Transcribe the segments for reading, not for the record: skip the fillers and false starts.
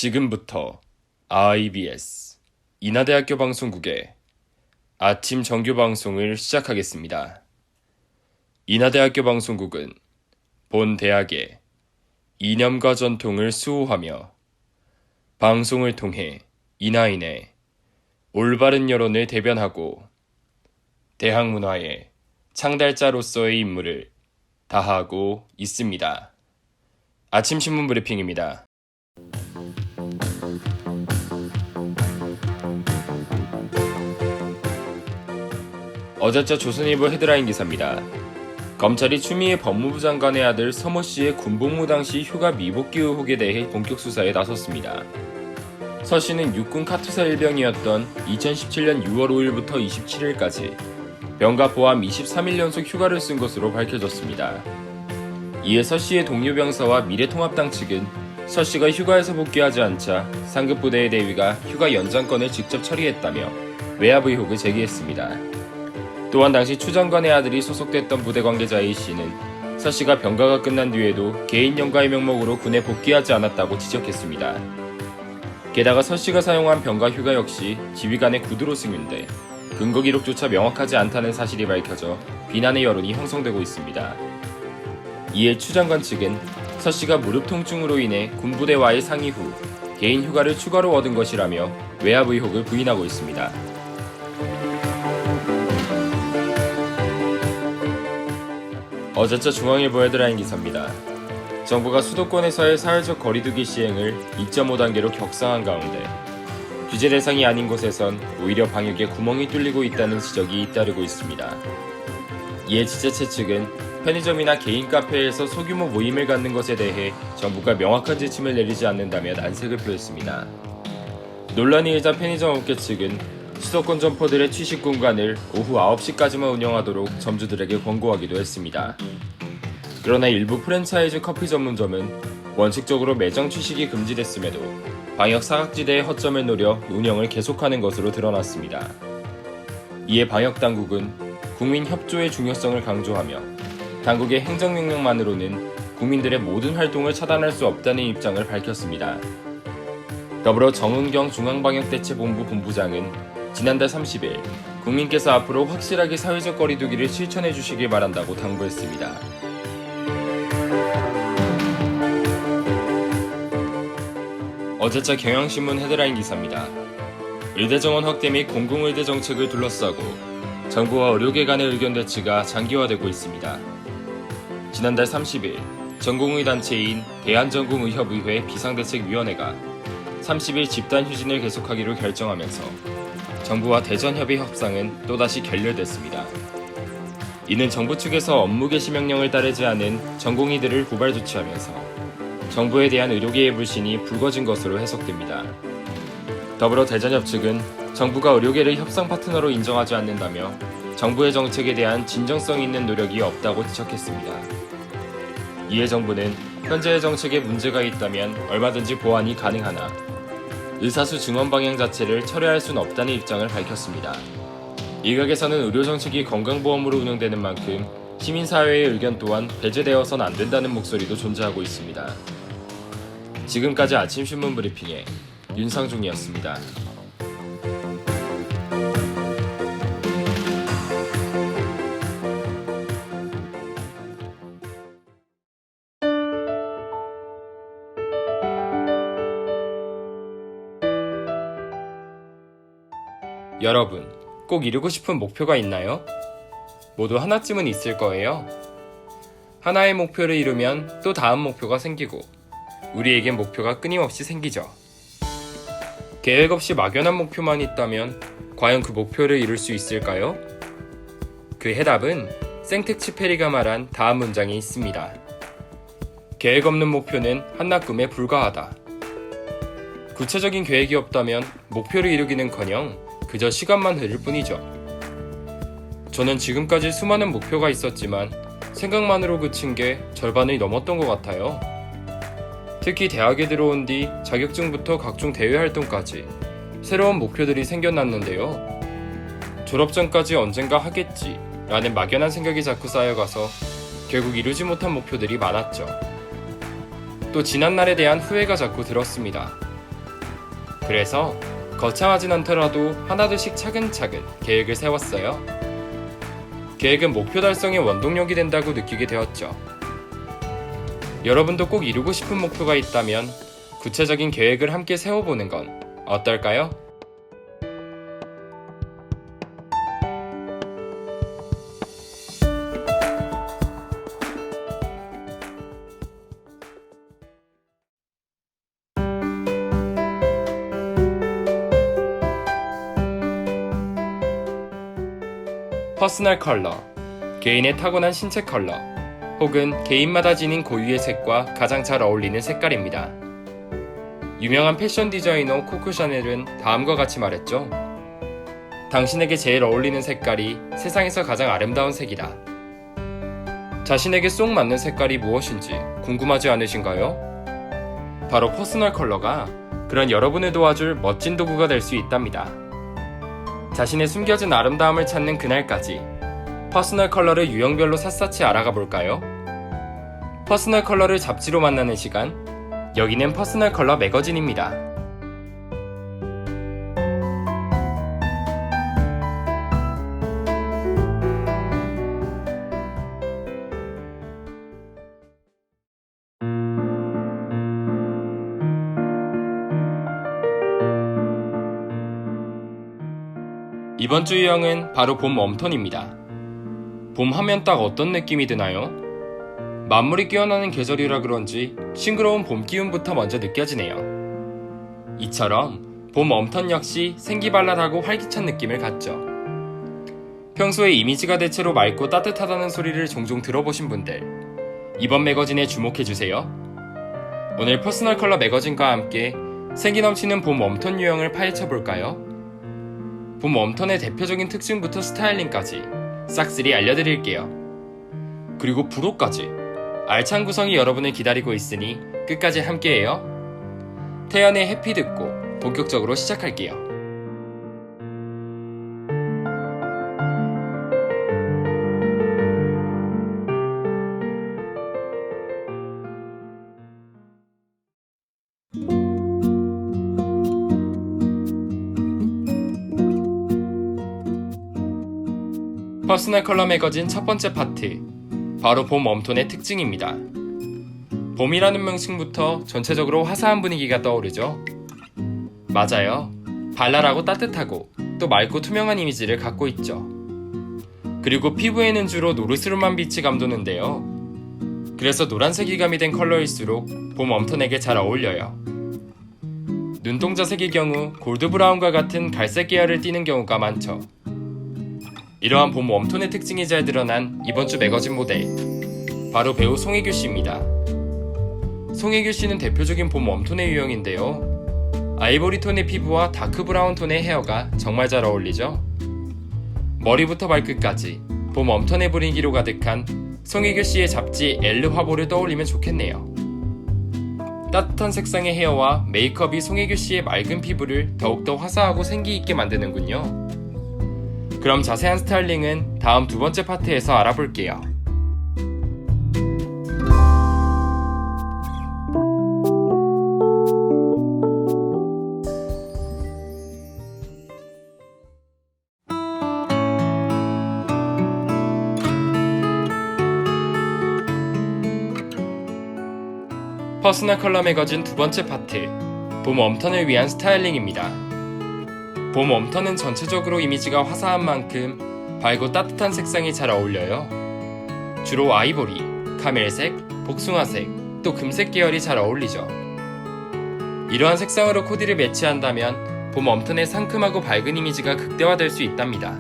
지금부터 IBS 인하대학교 방송국의 아침 정규 방송을 시작하겠습니다. 인하대학교 방송국은 본 대학의 이념과 전통을 수호하며 방송을 통해 인하인의 올바른 여론을 대변하고 대학 문화의 창달자로서의 임무를 다하고 있습니다. 아침 신문 브리핑입니다. 어제자 조선일보 헤드라인 기사입니다. 검찰이 추미애 법무부 장관의 아들 서모 씨의 군복무 당시 휴가 미복귀 의혹에 대해 본격 수사에 나섰습니다. 서 씨는 육군 카투사 일병이었던 2017년 6월 5일부터 27일까지 병가 포함 23일 연속 휴가를 쓴 것으로 밝혀졌습니다. 이에 서 씨의 동료 병사와 미래통합당 측은 서 씨가 휴가에서 복귀하지 않자 상급 부대의 대위가 휴가 연장권을 직접 처리했다며 외압 의혹을 제기했습니다. 또한 당시 추 장관의 아들이 소속됐던 부대 관계자 A씨는 서 씨가 병가가 끝난 뒤에도 개인 연가의 명목으로 군에 복귀하지 않았다고 지적했습니다. 게다가 서 씨가 사용한 병가 휴가 역시 지휘관의 구두로 승인돼 근거 기록조차 명확하지 않다는 사실이 밝혀져 비난의 여론이 형성되고 있습니다. 이에 추 장관 측은 서 씨가 무릎 통증으로 인해 군부대와의 상의 후 개인 휴가를 추가로 얻은 것이라며 외압 의혹을 부인하고 있습니다. 어제자 중앙일보 헤드라인 기사입니다. 정부가 수도권에서의 사회적 거리두기 시행을 2.5단계로 격상한 가운데 규제 대상이 아닌 곳에선 오히려 방역에 구멍이 뚫리고 있다는 지적이 잇따르고 있습니다. 이에 지자체 측은 편의점이나 개인 카페에서 소규모 모임을 갖는 것에 대해 정부가 명확한 지침을 내리지 않는다며 난색을 표했습니다. 논란이 일자 편의점 업계 측은 수도권 점포들의 취식 공간을 오후 9시까지만 운영하도록 점주들에게 권고하기도 했습니다. 그러나 일부 프랜차이즈 커피 전문점은 원칙적으로 매장 취식이 금지됐음에도 방역 사각지대의 허점을 노려 운영을 계속하는 것으로 드러났습니다. 이에 방역당국은 국민 협조의 중요성을 강조하며 당국의 행정명령만으로는 국민들의 모든 활동을 차단할 수 없다는 입장을 밝혔습니다. 더불어 정은경 중앙방역대책본부 본부장은 지난달 30일 국민께서 앞으로 확실하게 사회적 거리두기를 실천해 주시길 바란다고 당부했습니다. 어제자 경향신문 헤드라인 기사입니다. 의대 정원 확대 및 공공의대 정책을 둘러싸고 정부와 의료계 간의 의견 대치가 장기화되고 있습니다. 지난달 30일 전공의 단체인 대한전공의협의회 비상대책위원회가 30일 집단 휴진을 계속하기로 결정하면서 정부와 대전협의 협상은 또다시 결렬됐습니다. 이는 정부 측에서 업무 개시 명령을 따르지 않은 전공의들을 고발 조치하면서 정부에 대한 의료계의 불신이 불거진 것으로 해석됩니다. 더불어 대전협 측은 정부가 의료계를 협상 파트너로 인정하지 않는다며 정부의 정책에 대한 진정성 있는 노력이 없다고 지적했습니다. 이에 정부는 현재의 정책에 문제가 있다면 얼마든지 보완이 가능하나 의사수 증원 방향 자체를 철회할 수는 없다는 입장을 밝혔습니다. 일각에서는 의료정책이 건강보험으로 운영되는 만큼 시민사회의 의견 또한 배제되어선 안 된다는 목소리도 존재하고 있습니다. 지금까지 아침 신문 브리핑의 윤상중이었습니다. 여러분, 꼭 이루고 싶은 목표가 있나요? 모두 하나쯤은 있을 거예요. 하나의 목표를 이루면 또 다음 목표가 생기고 우리에겐 목표가 끊임없이 생기죠. 계획 없이 막연한 목표만 있다면 과연 그 목표를 이룰 수 있을까요? 그 해답은 생텍쥐페리가 말한 다음 문장에 있습니다. 계획 없는 목표는 한낱 꿈에 불과하다. 구체적인 계획이 없다면 목표를 이루기는커녕 그저 시간만 흐를 뿐이죠. 저는 지금까지 수많은 목표가 있었지만 생각만으로 그친 게 절반이 넘었던 것 같아요. 특히 대학에 들어온 뒤 자격증부터 각종 대외 활동까지 새로운 목표들이 생겨났는데요. 졸업 전까지 언젠가 하겠지 라는 막연한 생각이 자꾸 쌓여가서 결국 이루지 못한 목표들이 많았죠. 또 지난날에 대한 후회가 자꾸 들었습니다. 그래서 거창하진 않더라도 하나둘씩 차근차근 계획을 세웠어요. 계획은 목표 달성의 원동력이 된다고 느끼게 되었죠. 여러분도 꼭 이루고 싶은 목표가 있다면 구체적인 계획을 함께 세워보는 건 어떨까요? 퍼스널 컬러, 개인의 타고난 신체 컬러, 혹은 개인마다 지닌 고유의 색과 가장 잘 어울리는 색깔입니다. 유명한 패션 디자이너 코코 샤넬은 다음과 같이 말했죠. 당신에게 제일 어울리는 색깔이 세상에서 가장 아름다운 색이다. 자신에게 쏙 맞는 색깔이 무엇인지 궁금하지 않으신가요? 바로 퍼스널 컬러가 그런 여러분을 도와줄 멋진 도구가 될 수 있답니다. 자신의 숨겨진 아름다움을 찾는 그날까지 퍼스널 컬러를 유형별로 샅샅이 알아가 볼까요? 퍼스널 컬러를 잡지로 만나는 시간, 여기는 퍼스널 컬러 매거진입니다. 이번 주 유형은 바로 봄 웜톤입니다. 봄 하면 딱 어떤 느낌이 드나요? 만물이 깨어나는 계절이라 그런지 싱그러운 봄 기운부터 먼저 느껴지네요. 이처럼 봄 웜톤 역시 생기발랄하고 활기찬 느낌을 갖죠. 평소에 이미지가 대체로 맑고 따뜻하다는 소리를 종종 들어보신 분들, 이번 매거진에 주목해주세요. 오늘 퍼스널 컬러 매거진과 함께 생기 넘치는 봄 웜톤 유형을 파헤쳐볼까요? 봄 웜톤의 대표적인 특징부터 스타일링까지 싹쓸이 알려드릴게요. 그리고 불호까지 알찬 구성이 여러분을 기다리고 있으니 끝까지 함께해요. 태연의 해피 듣고 본격적으로 시작할게요. 퍼스널 컬러 매거진 첫 번째 파트, 바로 봄 웜톤의 특징입니다. 봄이라는 명칭부터 전체적으로 화사한 분위기가 떠오르죠? 맞아요. 발랄하고 따뜻하고 또 맑고 투명한 이미지를 갖고 있죠. 그리고 피부에는 주로 노르스름한 빛이 감도는데요. 그래서 노란색이 가미된 컬러일수록 봄 웜톤에게 잘 어울려요. 눈동자색의 경우 골드 브라운과 같은 갈색 계열을 띠는 경우가 많죠. 이러한 봄 웜톤의 특징이 잘 드러난 이번 주 매거진 모델, 바로 배우 송혜교 씨입니다. 송혜교 씨는 대표적인 봄 웜톤의 유형인데요. 아이보리 톤의 피부와 다크 브라운 톤의 헤어가 정말 잘 어울리죠? 머리부터 발끝까지 봄 웜톤의 분위기로 가득한 송혜교 씨의 잡지 엘르 화보를 떠올리면 좋겠네요. 따뜻한 색상의 헤어와 메이크업이 송혜교 씨의 맑은 피부를 더욱더 화사하고 생기있게 만드는군요. 그럼 자세한 스타일링은 다음 두 번째 파트에서 알아볼게요. 퍼스널 컬러 매거진 두 번째 파트, 봄 웜톤을 위한 스타일링입니다. 봄 웜톤은 전체적으로 이미지가 화사한 만큼 밝고 따뜻한 색상이 잘 어울려요. 주로 아이보리, 카멜색, 복숭아색, 또 금색 계열이 잘 어울리죠. 이러한 색상으로 코디를 매치한다면 봄 웜톤의 상큼하고 밝은 이미지가 극대화될 수 있답니다.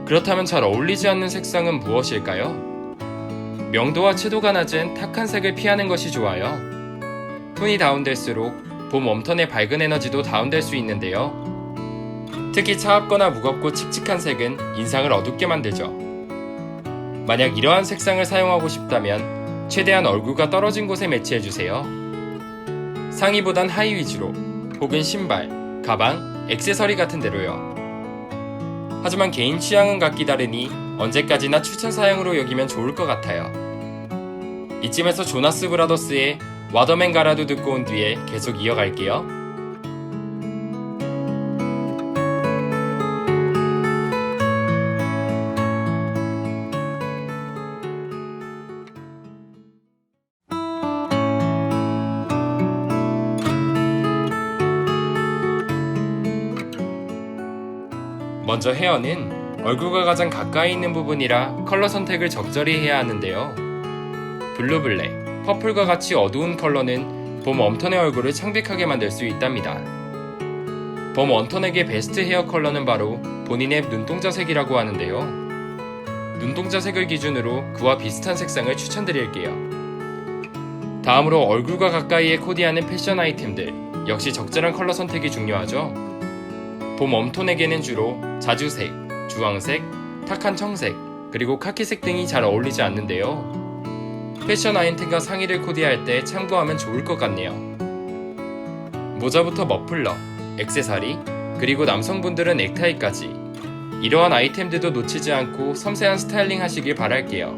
그렇다면 잘 어울리지 않는 색상은 무엇일까요? 명도와 채도가 낮은 탁한 색을 피하는 것이 좋아요. 톤이 다운될수록 봄 웜톤의 밝은 에너지도 다운될 수 있는데요. 특히 차갑거나 무겁고 칙칙한 색은 인상을 어둡게 만들죠. 만약 이러한 색상을 사용하고 싶다면 최대한 얼굴과 떨어진 곳에 매치해주세요. 상의보단 하의 위주로, 혹은 신발, 가방, 액세서리 같은 데로요. 하지만 개인 취향은 각기 다르니 언제까지나 추천 사양으로 여기면 좋을 것 같아요. 이쯤에서 조나스 브라더스의 와더맨 가라도 듣고 온 뒤에 계속 이어갈게요. 먼저 헤어는 얼굴과 가장 가까이 있는 부분이라 컬러 선택을 적절히 해야 하는데요. 블루 블랙, 퍼플과 같이 어두운 컬러는 봄 웜톤의 얼굴을 창백하게 만들 수 있답니다. 봄 웜톤에게 베스트 헤어 컬러는 바로 본인의 눈동자색이라고 하는데요. 눈동자색을 기준으로 그와 비슷한 색상을 추천드릴게요. 다음으로 얼굴과 가까이에 코디하는 패션 아이템들, 역시 적절한 컬러 선택이 중요하죠. 봄 웜톤에게는 주로 자주색, 주황색, 탁한 청색, 그리고 카키색 등이 잘 어울리지 않는데요. 패션 아이템과 상의를 코디할 때 참고하면 좋을 것 같네요. 모자부터 머플러, 액세서리, 그리고 남성분들은 넥타이까지 이러한 아이템들도 놓치지 않고 섬세한 스타일링 하시길 바랄게요.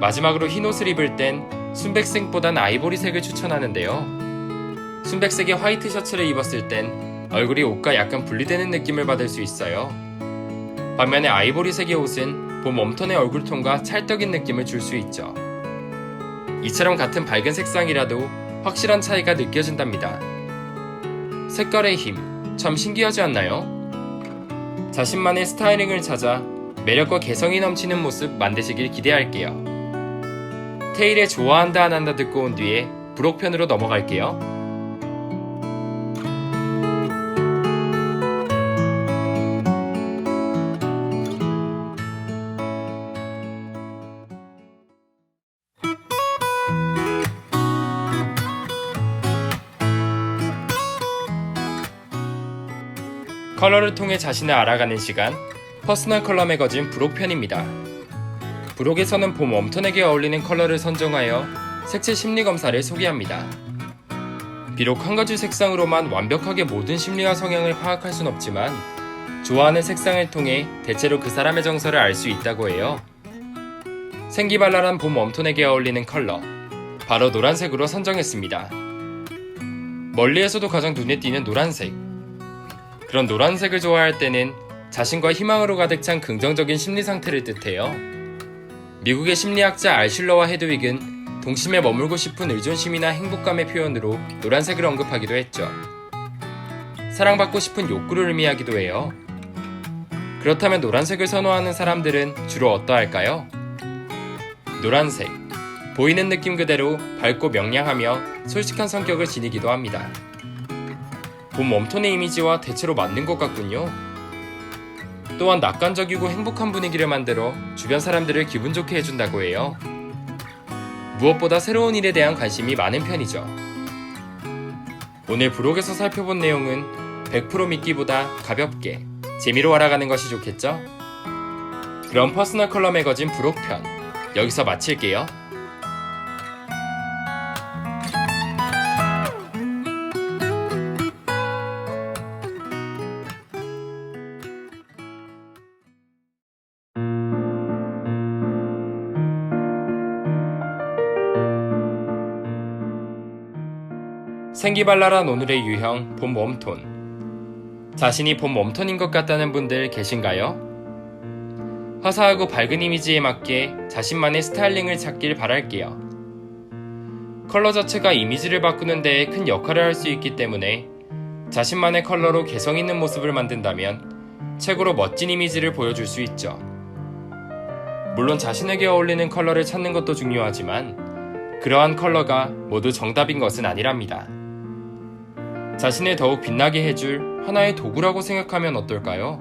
마지막으로 흰 옷을 입을 땐 순백색보단 아이보리색을 추천하는데요. 순백색의 화이트 셔츠를 입었을 땐 얼굴이 옷과 약간 분리되는 느낌을 받을 수 있어요. 반면에 아이보리색의 옷은 봄 웜톤의 얼굴톤과 찰떡인 느낌을 줄 수 있죠. 이처럼 같은 밝은 색상이라도 확실한 차이가 느껴진답니다. 색깔의 힘, 참 신기하지 않나요? 자신만의 스타일링을 찾아 매력과 개성이 넘치는 모습 만드시길 기대할게요. 테일의 좋아한다 안 한다 듣고 온 뒤에 브록편으로 넘어갈게요. 컬러를 통해 자신을 알아가는 시간, 퍼스널 컬러 매거진 브록편입니다. 브록에서는 봄 웜톤에게 어울리는 컬러를 선정하여 색채 심리 검사를 소개합니다. 비록 한 가지 색상으로만 완벽하게 모든 심리와 성향을 파악할 순 없지만 좋아하는 색상을 통해 대체로 그 사람의 정서를 알 수 있다고 해요. 생기발랄한 봄 웜톤에게 어울리는 컬러, 바로 노란색으로 선정했습니다. 멀리에서도 가장 눈에 띄는 노란색. 그런 노란색을 좋아할 때는 자신과 희망으로 가득 찬 긍정적인 심리 상태를 뜻해요. 미국의 심리학자 알슐러와 헤드윅은 동심에 머물고 싶은 의존심이나 행복감의 표현으로 노란색을 언급하기도 했죠. 사랑받고 싶은 욕구를 의미하기도 해요. 그렇다면 노란색을 선호하는 사람들은 주로 어떠할까요? 노란색, 보이는 느낌 그대로 밝고 명랑하며 솔직한 성격을 지니기도 합니다. 봄 웜톤의 이미지와 대체로 맞는 것 같군요. 또한 낙관적이고 행복한 분위기를 만들어 주변 사람들을 기분 좋게 해준다고 해요. 무엇보다 새로운 일에 대한 관심이 많은 편이죠. 오늘 브록에서 살펴본 내용은 100% 믿기보다 가볍게 재미로 알아가는 것이 좋겠죠? 그럼 퍼스널 컬러 매거진 브록편 여기서 마칠게요. 생기발랄한 오늘의 유형 봄 웜톤. 자신이 봄 웜톤인 것 같다는 분들 계신가요? 화사하고 밝은 이미지에 맞게 자신만의 스타일링을 찾길 바랄게요. 컬러 자체가 이미지를 바꾸는 데에 큰 역할을 할 수 있기 때문에 자신만의 컬러로 개성 있는 모습을 만든다면 최고로 멋진 이미지를 보여줄 수 있죠. 물론 자신에게 어울리는 컬러를 찾는 것도 중요하지만 그러한 컬러가 모두 정답인 것은 아니랍니다. 자신을 더욱 빛나게 해줄 하나의 도구라고 생각하면 어떨까요?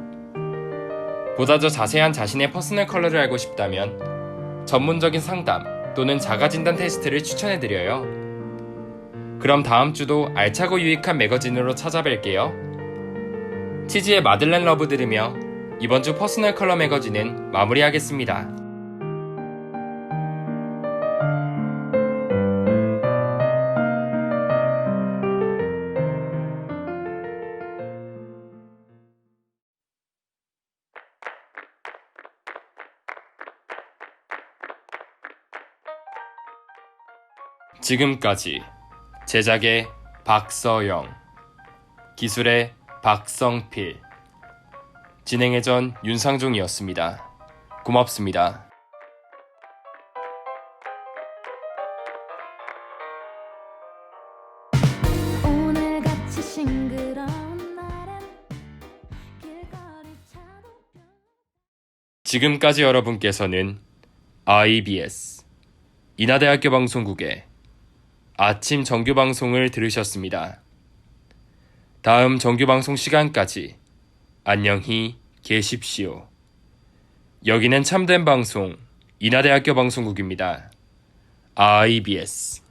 보다 더 자세한 자신의 퍼스널 컬러를 알고 싶다면 전문적인 상담 또는 자가진단 테스트를 추천해드려요. 그럼 다음 주도 알차고 유익한 매거진으로 찾아뵐게요. 치즈의 마들렌 러브 들으며 이번 주 퍼스널 컬러 매거진은 마무리하겠습니다. 지금까지 제작의 박서영, 기술의 박성필, 진행의 전 윤상종이었습니다. 고맙습니다. 오늘같이 싱그러운 날엔 길거리 지금까지 여러분께서는 IBS 인하대학교 방송국의 아침 정규방송을 들으셨습니다. 다음 정규방송 시간까지 안녕히 계십시오. 여기는 참된 방송 인하대학교 방송국입니다. IBS